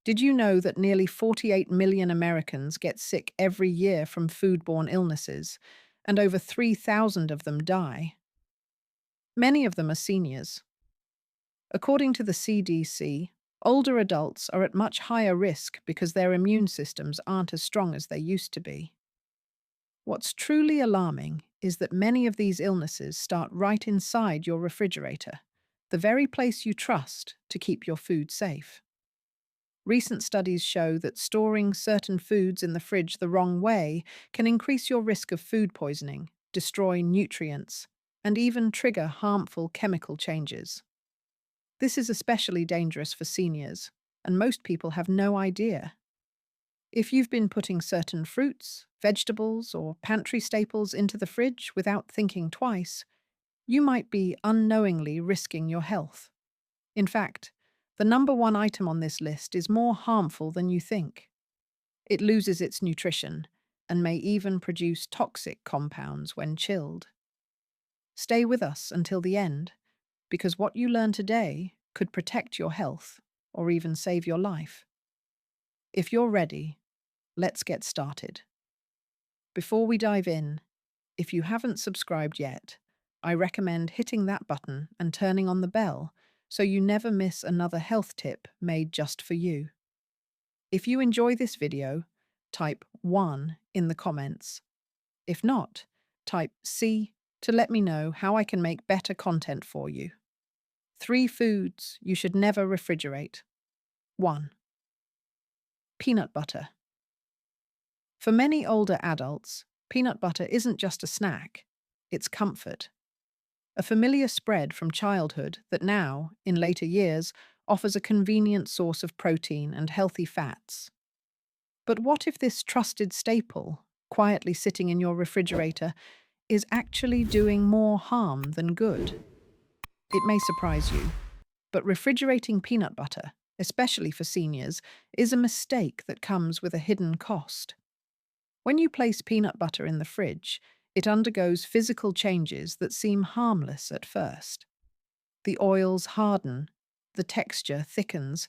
Did you know that nearly 48 million Americans get sick every year from foodborne illnesses, and over 3,000 of them die? Many of them are seniors. According to the CDC, older adults are at much higher risk because their immune systems aren't as strong as they used to be. What's truly alarming is that many of these illnesses start right inside your refrigerator, the very place you trust to keep your food safe. Recent studies show that storing certain foods in the fridge the wrong way can increase your risk of food poisoning, destroy nutrients, and even trigger harmful chemical changes. This is especially dangerous for seniors, and most people have no idea. If you've been putting certain fruits, vegetables, or pantry staples into the fridge without thinking twice, you might be unknowingly risking your health. In fact, the number one item on this list is more harmful than you think. It loses its nutrition and may even produce toxic compounds when chilled. Stay with us until the end, because what you learn today could protect your health or even save your life. If you're ready, let's get started. Before we dive in, if you haven't subscribed yet, I recommend hitting that button and turning on the bell so you never miss another health tip made just for you. If you enjoy this video, type 1 in the comments. If not, type C to let me know how I can make better content for you. 3 foods you should never refrigerate. 1. Peanut butter. For many older adults, peanut butter isn't just a snack, it's comfort. A familiar spread from childhood that now, in later years, offers a convenient source of protein and healthy fats. But what if this trusted staple, quietly sitting in your refrigerator, is actually doing more harm than good? It may surprise you, but refrigerating peanut butter, especially for seniors, is a mistake that comes with a hidden cost. When you place peanut butter in the fridge, it undergoes physical changes that seem harmless at first. The oils harden, the texture thickens,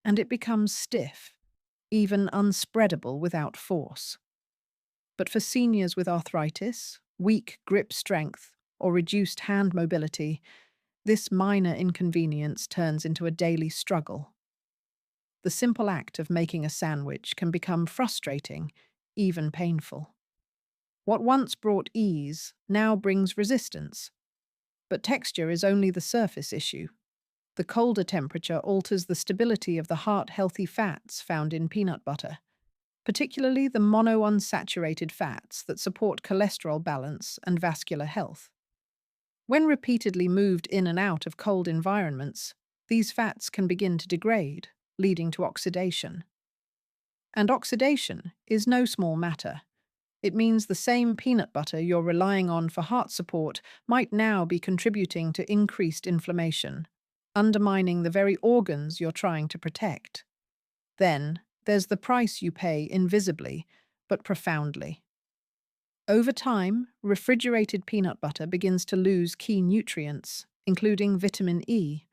and it becomes stiff, even unspreadable without force. But for seniors with arthritis, weak grip strength, or reduced hand mobility, this minor inconvenience turns into a daily struggle. The simple act of making a sandwich can become frustrating, even painful. What once brought ease now brings resistance. But texture is only the surface issue. The colder temperature alters the stability of the heart-healthy fats found in peanut butter, particularly the monounsaturated fats that support cholesterol balance and vascular health. When repeatedly moved in and out of cold environments, these fats can begin to degrade, leading to oxidation. And oxidation is no small matter. It means the same peanut butter you're relying on for heart support might now be contributing to increased inflammation, undermining the very organs you're trying to protect. Then, there's the price you pay invisibly, but profoundly. Over time, refrigerated peanut butter begins to lose key nutrients, including vitamin E,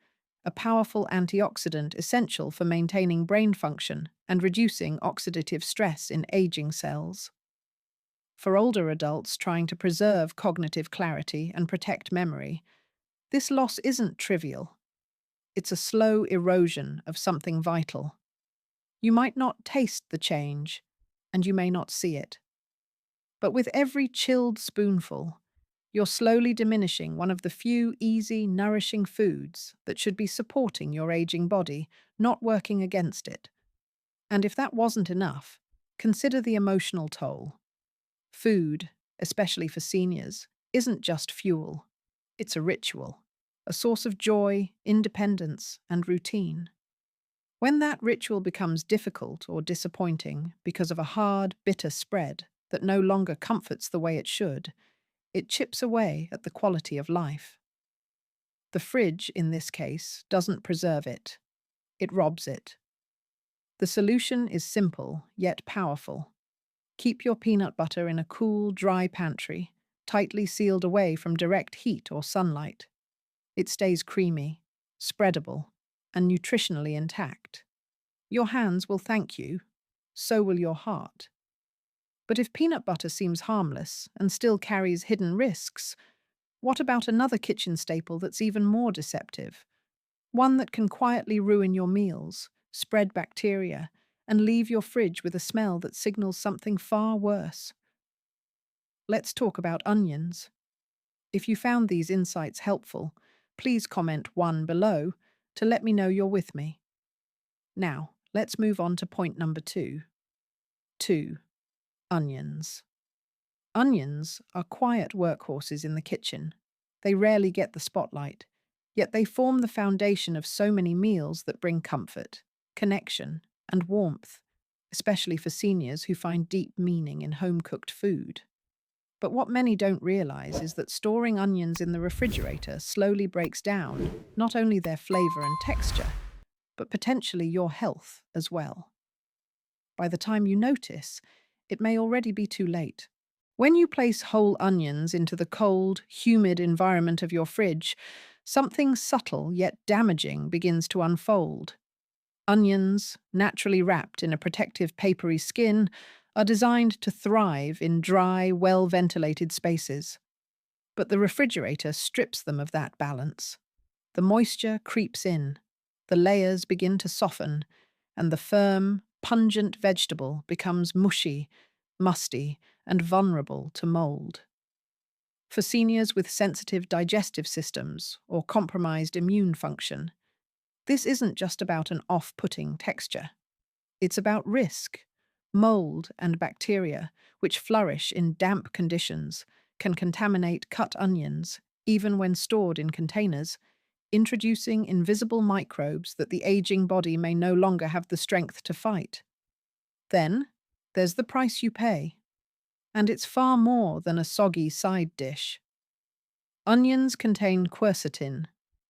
a powerful antioxidant essential for maintaining brain function and reducing oxidative stress in aging cells. For older adults trying to preserve cognitive clarity and protect memory, this loss isn't trivial. It's a slow erosion of something vital. You might not taste the change, and you may not see it. But with every chilled spoonful, you're slowly diminishing one of the few easy, nourishing foods that should be supporting your aging body, not working against it. And if that wasn't enough, consider the emotional toll. Food, especially for seniors, isn't just fuel. It's a ritual, a source of joy, independence, and routine. When that ritual becomes difficult or disappointing because of a hard, bitter spread that no longer comforts the way it should, it chips away at the quality of life. The fridge, in this case, doesn't preserve it. It robs it. The solution is simple, yet powerful. Keep your peanut butter in a cool, dry pantry, tightly sealed away from direct heat or sunlight. It stays creamy, spreadable, and nutritionally intact. Your hands will thank you, so will your heart. But if peanut butter seems harmless and still carries hidden risks, what about another kitchen staple that's even more deceptive? One that can quietly ruin your meals, spread bacteria, and leave your fridge with a smell that signals something far worse. Let's talk about onions. If you found these insights helpful, please comment 1 below to let me know you're with me. Now, let's move on to point number 2. 2. Onions. Onions are quiet workhorses in the kitchen. They rarely get the spotlight, yet they form the foundation of so many meals that bring comfort, connection, and warmth, especially for seniors who find deep meaning in home-cooked food. But what many don't realize is that storing onions in the refrigerator slowly breaks down not only their flavor and texture, but potentially your health as well. By the time you notice, it may already be too late. When you place whole onions into the cold, humid environment of your fridge, something subtle yet damaging begins to unfold. Onions, naturally wrapped in a protective papery skin, are designed to thrive in dry, well-ventilated spaces. But the refrigerator strips them of that balance. The moisture creeps in, the layers begin to soften, and the firm, pungent vegetable becomes mushy, musty, and vulnerable to mold. For seniors with sensitive digestive systems or compromised immune function, this isn't just about an off-putting texture. It's about risk. Mold and bacteria, which flourish in damp conditions, can contaminate cut onions, even when stored in containers, introducing invisible microbes that the aging body may no longer have the strength to fight. Then, there's the price you pay. And it's far more than a soggy side dish. Onions contain quercetin,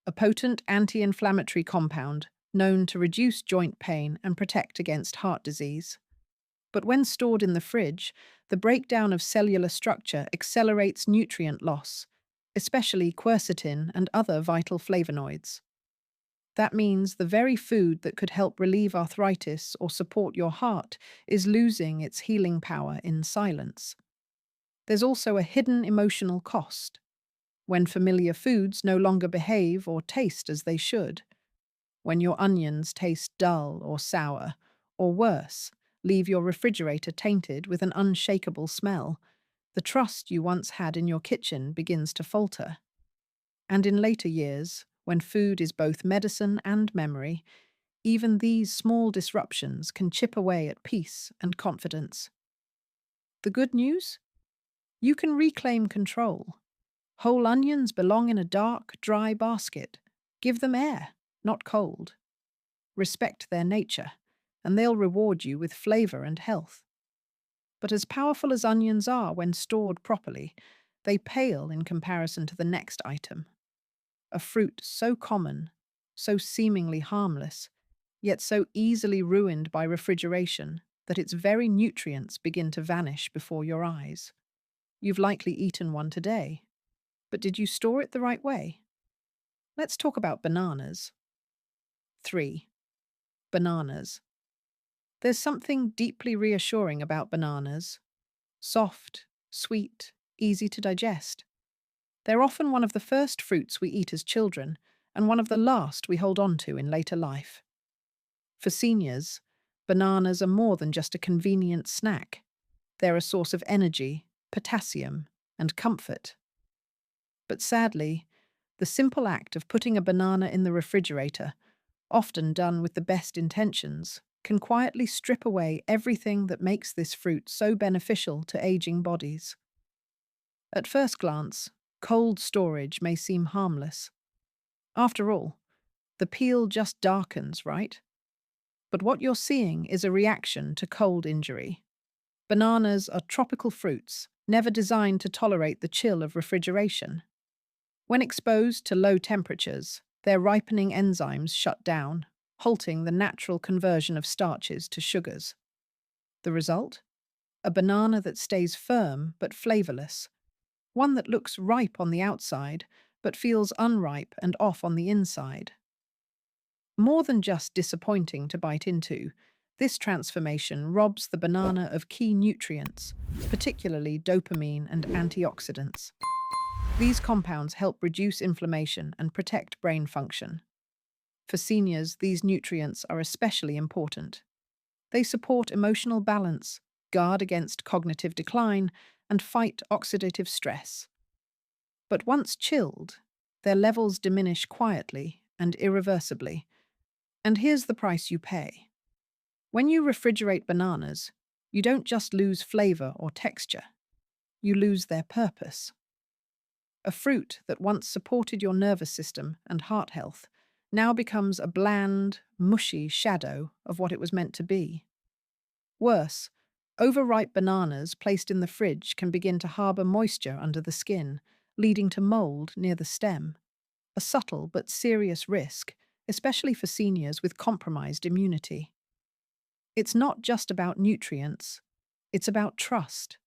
a potent anti-inflammatory compound known to reduce joint pain and protect against heart disease. But when stored in the fridge, the breakdown of cellular structure accelerates nutrient loss, especially quercetin and other vital flavonoids. That means the very food that could help relieve arthritis or support your heart is losing its healing power in silence. There's also a hidden emotional cost. When familiar foods no longer behave or taste as they should. When your onions taste dull or sour, or worse, leave your refrigerator tainted with an unshakable smell, the trust you once had in your kitchen begins to falter. And in later years, when food is both medicine and memory, even these small disruptions can chip away at peace and confidence. The good news? You can reclaim control. Whole onions belong in a dark, dry basket. Give them air, not cold. Respect their nature, and they'll reward you with flavor and health. But as powerful as onions are when stored properly, they pale in comparison to the next item. A fruit so common, so seemingly harmless, yet so easily ruined by refrigeration that its very nutrients begin to vanish before your eyes. You've likely eaten one today. But did you store it the right way? Let's talk about bananas. 3. Bananas. There's something deeply reassuring about bananas. Soft, sweet, easy to digest. They're often one of the first fruits we eat as children, and one of the last we hold on to in later life. For seniors, bananas are more than just a convenient snack. They're a source of energy, potassium, and comfort. But sadly, the simple act of putting a banana in the refrigerator, often done with the best intentions, can quietly strip away everything that makes this fruit so beneficial to aging bodies. At first glance, cold storage may seem harmless. After all, the peel just darkens, right? But what you're seeing is a reaction to cold injury. Bananas are tropical fruits, never designed to tolerate the chill of refrigeration. When exposed to low temperatures, their ripening enzymes shut down, halting the natural conversion of starches to sugars. The result? A banana that stays firm but flavorless, one that looks ripe on the outside but feels unripe and off on the inside. More than just disappointing to bite into, this transformation robs the banana of key nutrients, particularly dopamine and antioxidants. These compounds help reduce inflammation and protect brain function. For seniors, these nutrients are especially important. They support emotional balance, guard against cognitive decline, and fight oxidative stress. But once chilled, their levels diminish quietly and irreversibly. And here's the price you pay. When you refrigerate bananas, you don't just lose flavor or texture, you lose their purpose. A fruit that once supported your nervous system and heart health now becomes a bland, mushy shadow of what it was meant to be. Worse, overripe bananas placed in the fridge can begin to harbor moisture under the skin, leading to mold near the stem. A subtle but serious risk, especially for seniors with compromised immunity. It's not just about nutrients, it's about trust.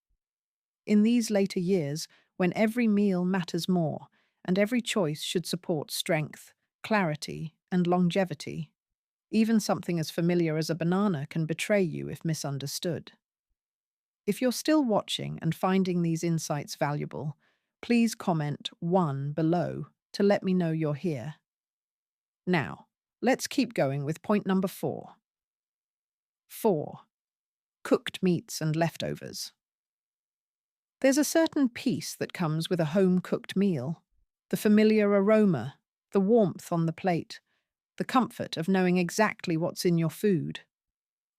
In these later years, when every meal matters more and every choice should support strength, clarity, and longevity, even something as familiar as a banana can betray you if misunderstood. If you're still watching and finding these insights valuable, please comment 1 below to let me know you're here. Now, let's keep going with point number 4. 4. Cooked meats and leftovers. There's a certain peace that comes with a home-cooked meal. The familiar aroma, the warmth on the plate, the comfort of knowing exactly what's in your food.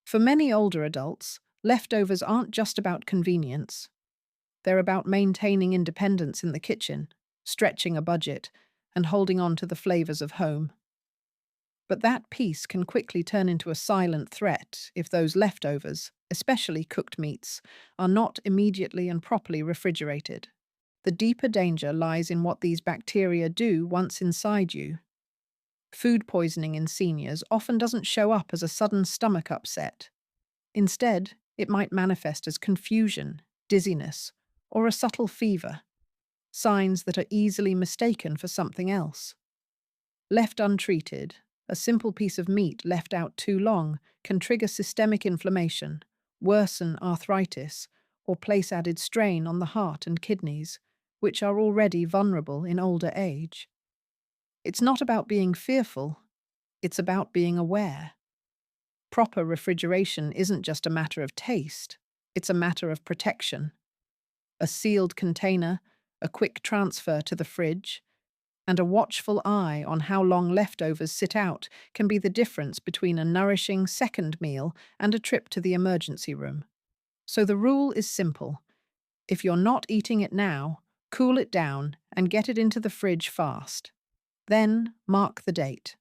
For many older adults, leftovers aren't just about convenience. They're about maintaining independence in the kitchen, stretching a budget, and holding on to the flavors of home. But that peace can quickly turn into a silent threat if those leftovers, especially cooked meats, are not immediately and properly refrigerated. The deeper danger lies in what these bacteria do once inside you. Food poisoning in seniors often doesn't show up as a sudden stomach upset. Instead, it might manifest as confusion, dizziness, or a subtle fever, signs that are easily mistaken for something else. Left untreated, a simple piece of meat left out too long can trigger systemic inflammation, worsen arthritis, or place added strain on the heart and kidneys, which are already vulnerable in older age. It's not about being fearful, it's about being aware. Proper refrigeration isn't just a matter of taste, it's a matter of protection. A sealed container, a quick transfer to the fridge, and a watchful eye on how long leftovers sit out can be the difference between a nourishing second meal and a trip to the emergency room. So the rule is simple. If you're not eating it now, cool it down and get it into the fridge fast. Then mark the date.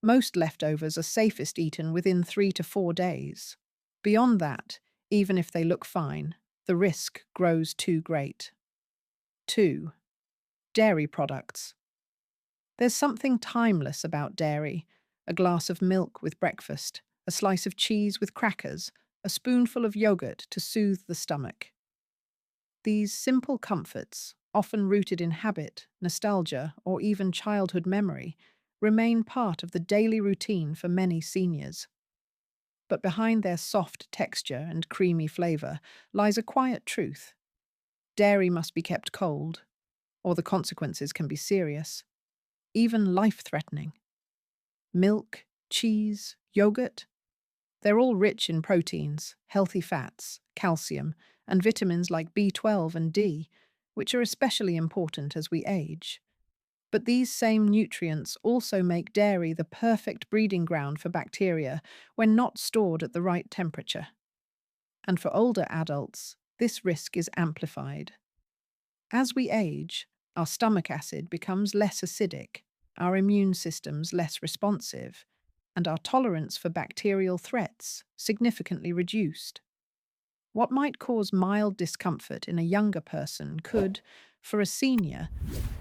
Most leftovers are safest eaten within 3 to 4 days. Beyond that, even if they look fine, the risk grows too great. 2. Dairy products. There's something timeless about dairy. A glass of milk with breakfast, a slice of cheese with crackers, a spoonful of yogurt to soothe the stomach. These simple comforts, often rooted in habit, nostalgia, or even childhood memory, remain part of the daily routine for many seniors. But behind their soft texture and creamy flavor lies a quiet truth. Dairy must be kept cold, or the consequences can be serious, even life-threatening. Milk, cheese, yogurt, they're all rich in proteins, healthy fats, calcium, and vitamins like B12 and D, which are especially important as we age. But these same nutrients also make dairy the perfect breeding ground for bacteria when not stored at the right temperature. And for older adults, this risk is amplified. As we age, our stomach acid becomes less acidic, our immune systems less responsive, and our tolerance for bacterial threats significantly reduced. What might cause mild discomfort in a younger person could, for a senior,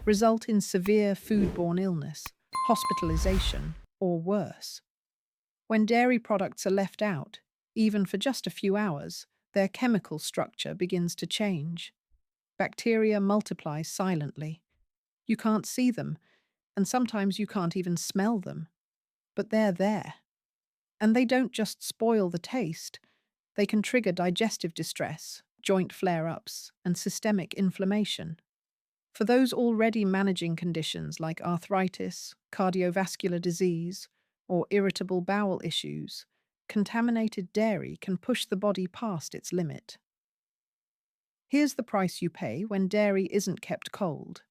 result in severe foodborne illness, hospitalization, or worse. When dairy products are left out, even for just a few hours, their chemical structure begins to change. Bacteria multiply silently. You can't see them, and sometimes you can't even smell them. but they're there. And they don't just spoil the taste, they can trigger digestive distress, joint flare-ups, and systemic inflammation. For those already managing conditions like arthritis, cardiovascular disease, or irritable bowel issues, contaminated dairy can push the body past its limit. Here's the price you pay when dairy isn't kept cold.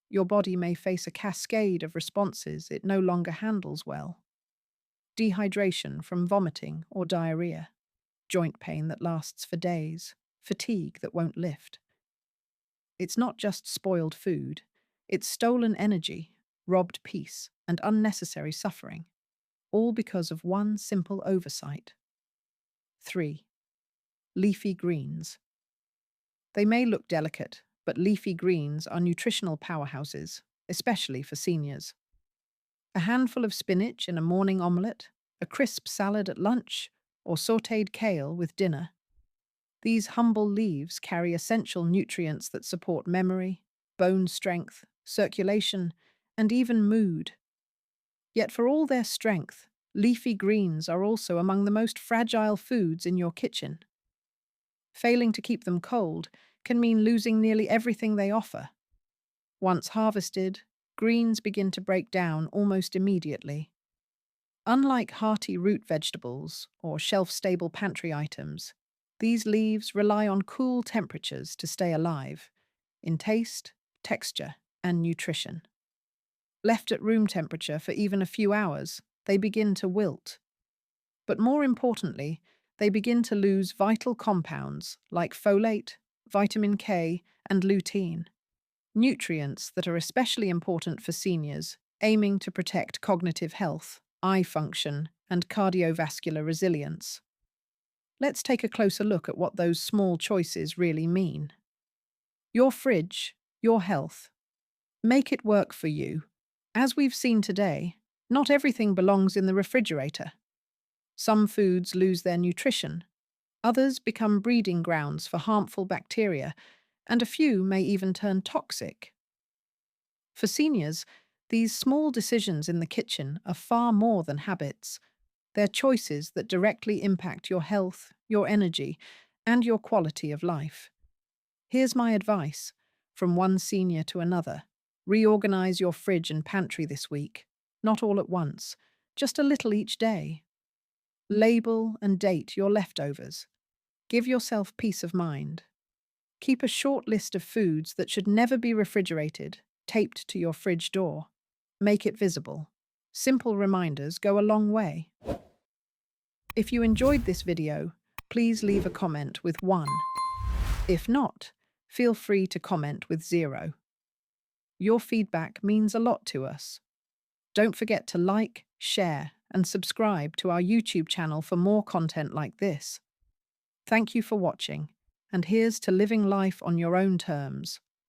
Your body may face a cascade of responses it no longer handles well. Dehydration from vomiting or diarrhea, joint pain that lasts for days, fatigue that won't lift. It's not just spoiled food, it's stolen energy, robbed peace, and unnecessary suffering, all because of one simple oversight. 3. Leafy greens. They may look delicate, but leafy greens are nutritional powerhouses, especially for seniors. A handful of spinach in a morning omelette, a crisp salad at lunch, or sautéed kale with dinner. These humble leaves carry essential nutrients that support memory, bone strength, circulation, and even mood. Yet for all their strength, leafy greens are also among the most fragile foods in your kitchen. Failing to keep them cold can mean losing nearly everything they offer. Once harvested, greens begin to break down almost immediately. Unlike hearty root vegetables or shelf-stable pantry items, these leaves rely on cool temperatures to stay alive, in taste, texture, and nutrition. Left at room temperature for even a few hours, they begin to wilt. But more importantly, they begin to lose vital compounds like folate, vitamin K, and lutein, nutrients that are especially important for seniors aiming to protect cognitive health, eye function, and cardiovascular resilience. Let's take a closer look at what those small choices really mean. Your fridge, your health. Make it work for you. As we've seen today, not everything belongs in the refrigerator. Some foods lose their nutrition, others become breeding grounds for harmful bacteria, and a few may even turn toxic. For seniors, these small decisions in the kitchen are far more than habits. They're choices that directly impact your health, your energy, and your quality of life. Here's my advice, from one senior to another. Reorganize your fridge and pantry this week. Not all at once, just a little each day. Label and date your leftovers. Give yourself peace of mind. Keep a short list of foods that should never be refrigerated, taped to your fridge door. Make it visible. Simple reminders go a long way. If you enjoyed this video, please leave a comment with 1. If not, feel free to comment with 0. Your feedback means a lot to us. Don't forget to like, share, and subscribe to our YouTube channel for more content like this. Thank you for watching, and here's to living life on your own terms.